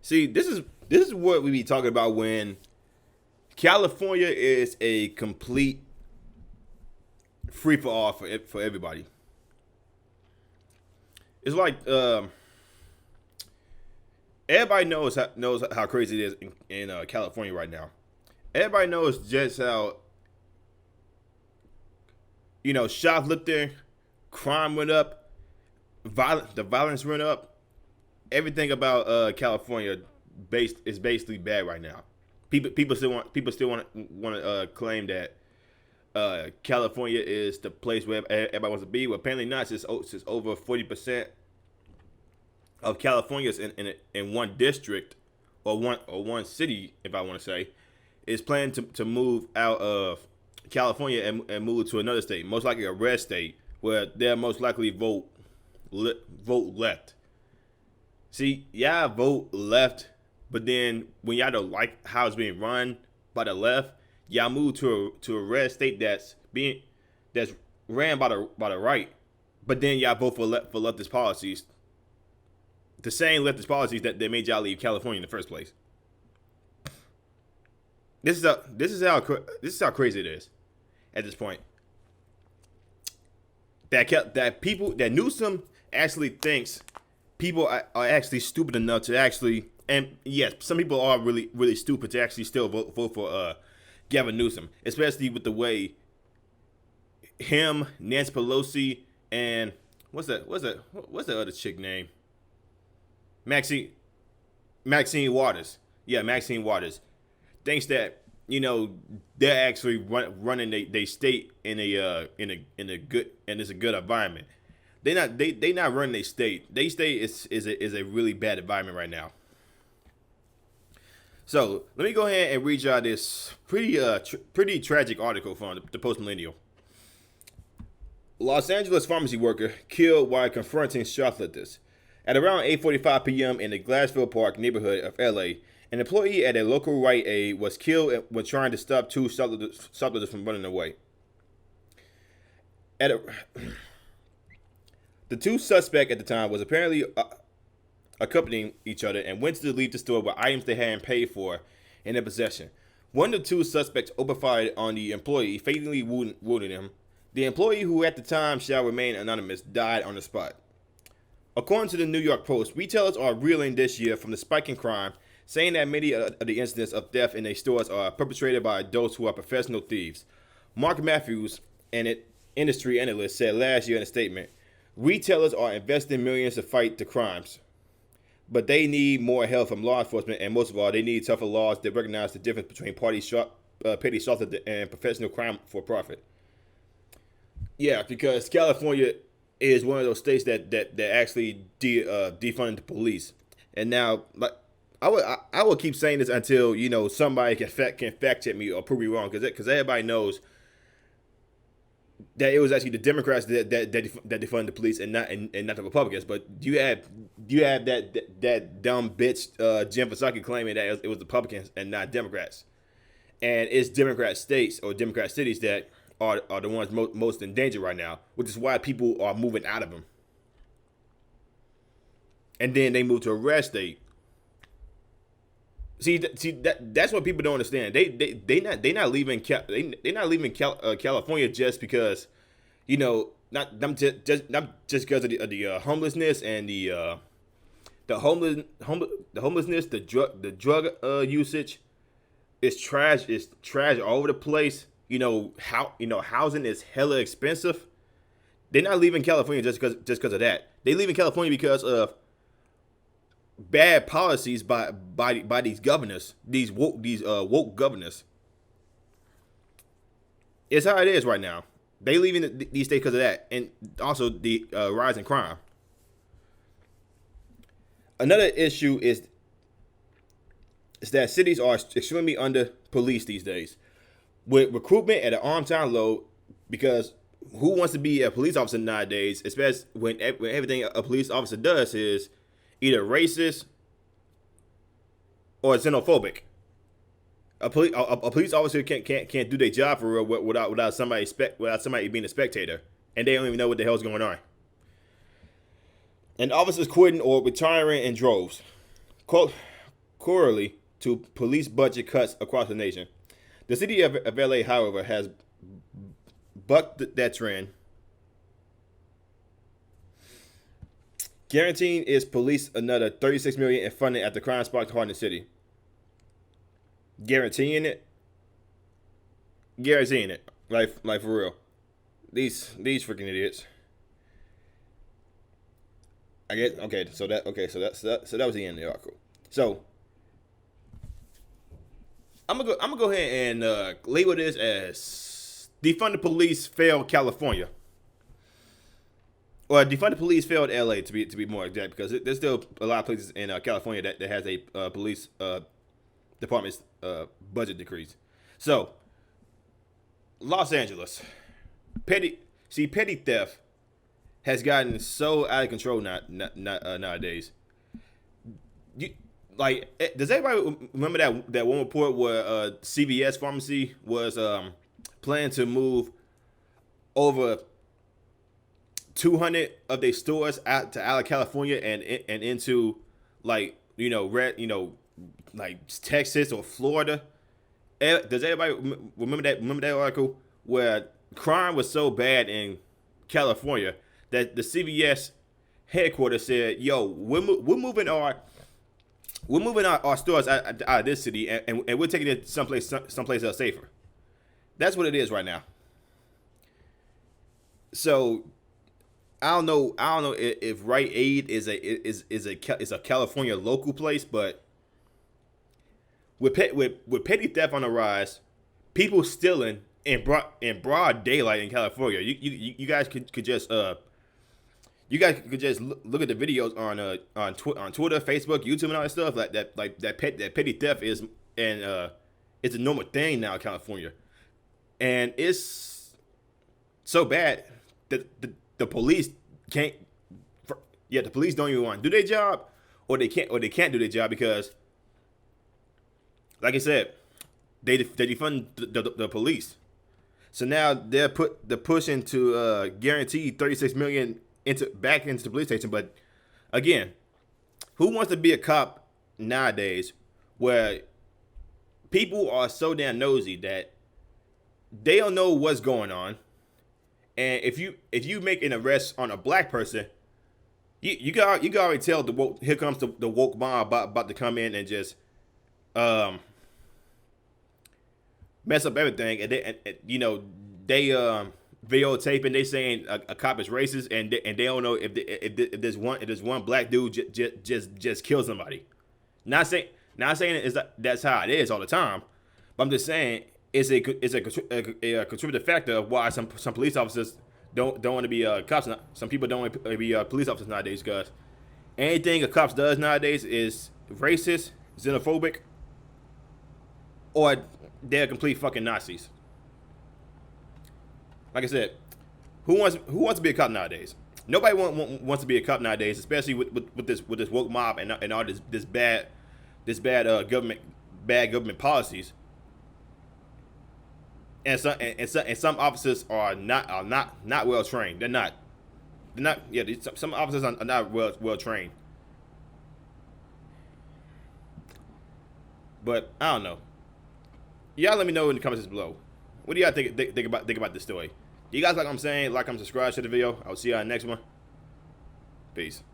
See, this is what we be talking about when California is a complete free for all for everybody. It's like everybody knows how crazy it is in California right now. Everybody knows just how shoplifting, crime went up, the violence went up. Everything about California is basically bad right now. People still want to claim that California is the place where everybody wants to be. Well, apparently not. Since over 40% of California is in one district or one city, if I want to say, is planning to move out of California and move to another state, most likely a red state, where they'll most likely vote left. See, yeah, vote left, but then when y'all don't like how it's being run by the left, y'all move to a red state that's ran by the right, but then y'all vote for leftist policies, the same leftist policies that made y'all leave California in the first place. This is how crazy it is at this point. That Newsom actually thinks people are actually stupid enough to actually, and yes, some people are really really stupid to actually still vote for Gavin Newsom, especially with the way him, Nancy Pelosi, and what's that other chick name? Maxine Waters. Yeah, Maxine Waters thinks that they're actually running they state in a good, and it's a good environment. They not running their state. They state is a really bad environment right now. So let me go ahead and read y'all this pretty tragic article from the Post Millennial. Los Angeles pharmacy worker killed while confronting shoplifters. At around 8:45 p.m. in the Glassville Park neighborhood of LA, an employee at a local Rite Aid was killed when trying to stop two shoplifters from running away. At a, the two suspects at the time was apparently accompanying each other and went to leave the store with items they hadn't paid for in their possession. One of the two suspects opened fire on the employee, fatally wounding him. The employee, who at the time shall remain anonymous, died on the spot. According to the New York Post, retailers are reeling this year from the spike in crime, saying that many of the incidents of theft in their stores are perpetrated by adults who are professional thieves. Mark Matthews, an industry analyst, said last year in a statement, retailers are investing millions to fight the crimes, but they need more help from law enforcement, and most of all, they need tougher laws that recognize the difference between petty shoplifting and professional crime for profit. Yeah, because California is one of those states that actually defunded the police, and now I will keep saying this until somebody can fact check me or prove me wrong, because everybody knows that it was actually the Democrats that defunded the police and not the Republicans. But you have that dumb bitch Jim Psaki claiming that it was the Republicans and not Democrats, and it's Democrat states or Democrat cities that are the ones most in danger right now, which is why people are moving out of them. And then they move to a red state. See that's what people don't understand. They not leaving California just because, not just because of the homelessness and the homelessness, the drug usage. It's trash. It's trash all over the place. Housing is hella expensive. They're not leaving California just because of that. They leaving California because of bad policies by these governors, these woke governors. It's how it is right now. They leaving these states because of that, and also the rise in crime. Another issue is that cities are extremely under policed these days, with recruitment at an all-time low, because who wants to be a police officer nowadays, especially when everything a police officer does is either racist or xenophobic. A police officer can't do their job for real without somebody being a spectator, and they don't even know what the hell's going on. and officers quitting or retiring in droves, correlating to police budget cuts across the nation. The city of LA, however, has bucked that trend, guaranteeing its police another $36 million in funding after crime sparked hard in the city. Guaranteeing it, like for real. These freaking idiots. I guess So that was the end of the article. So I'm gonna go ahead and label this as defund the police failed California, or defund the police failed LA to be more exact, because there's still a lot of places in California that has a police department's budget decrease. So Los Angeles, petty theft has gotten so out of control nowadays. Does everybody remember that one report where CVS pharmacy was planning to move over 200 of their stores out of California and into like Texas or Florida? Does everybody remember that article where crime was so bad in California that the CVS headquarters said, "Yo, we're moving our stores out of this city, and we're taking it someplace else safer." That's what it is right now. So I don't know if Rite Aid is a California local place, but with petty theft on the rise, people stealing in broad daylight in California. You guys could just look at the videos on Twitter, Facebook, YouTube, and all that stuff. That petty theft is it's a normal thing now in California, and it's so bad that the police can't. The police don't even want to do their job, or they can't do their job because, like I said, they defund the police. So now they're pushing to guarantee $36 million back into the police station. But again, who wants to be a cop nowadays, where people are so damn nosy that they don't know what's going on, and if you make an arrest on a black person, you can already tell here comes the woke mob about to come in and just mess up everything, and they videotape and they saying a cop is racist, and they don't know if there's one black dude just kill somebody. Not saying that's how it is all the time, but I'm just saying it's a contributing factor of why some police officers don't want to be cops. Some people don't want to be police officers nowadays, because anything a cop does nowadays is racist, xenophobic, or they're complete fucking Nazis. Like I said, who wants to be a cop nowadays? Nobody wants to be a cop nowadays, especially with this woke mob and all this bad government policies. And some officers are not well trained. They're not. Yeah, some officers are not well trained. But I don't know. Y'all let me know in the comments below. What do y'all think about this story? Do you guys like what I'm saying? Like, comment, subscribe to the video. I'll see y'all in the next one. Peace.